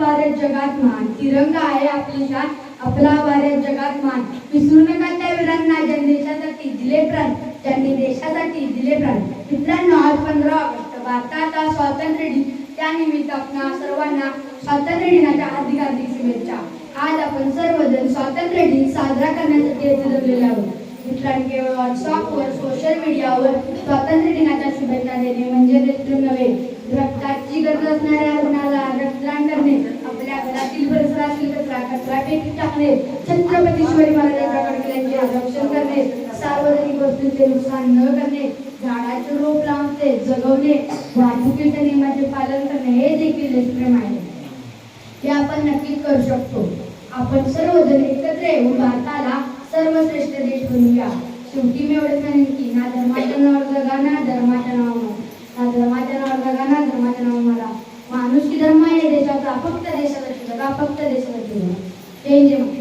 भारत जगात मान, तिरंगा आहे आपली शान, आपला भारत जगात मान. विसरू नका त्या वीरांना ज्यांनी देशासाठी दिले प्राण, ज्यांनी देशासाठी दिले प्राण. मित्रांनो, आज 15 ऑगस्ट भारताचा स्वातंत्र्य दिन. त्यानिमित्त आपणा सर्वांना स्वातंत्र्य दिनाच्या हार्दिक हार्दिक शुभेच्छा. आज आपण सर्वजण स्वातंत्र्य दिन साजरा करण्यासाठी येथे जमलेले आहोत. मित्रांनो, केवळ व्हॉट्सअपवर सोशल मीडियावर स्वातंत्र्य दिनाच्या शुभेच्छा देणे म्हणजे नेतृत्व नव्हे. रक्ताची गरज असणाऱ्या रुग्णाला रक्तदान करणे, आपल्या घरातील परिसरातील कचरा पेटीत टाकणे, छत्रपती शिवाजी महाराजांच्या किल्ल्यांचे रक्षण करणे, सार्वजनिक वस्तूंचे नुकसान न करणे, झाडाचे रोप लावून ते जगवणे, वाहतुकीच्या नियमांचे पालन करणे हे देखील देशप्रेम आहे. हे आपण नक्कीच करू शकतो. आपण सर्वजण एकत्र येऊन भारताला सर्वश्रेष्ठ देश बनवूया. शेवटी मी एवढंच म्हणेन की ना धर्माच्या नावावर जगा, ना धर्माच्या नावावर, ना धर्माच्या नावावर जगा, ना धर्माच्या नावावर मारा. माणुसकी धर्म आहे देशाचा, फक्त देशासाठी जगा, फक्त देशासाठी जगा. जय हिंद.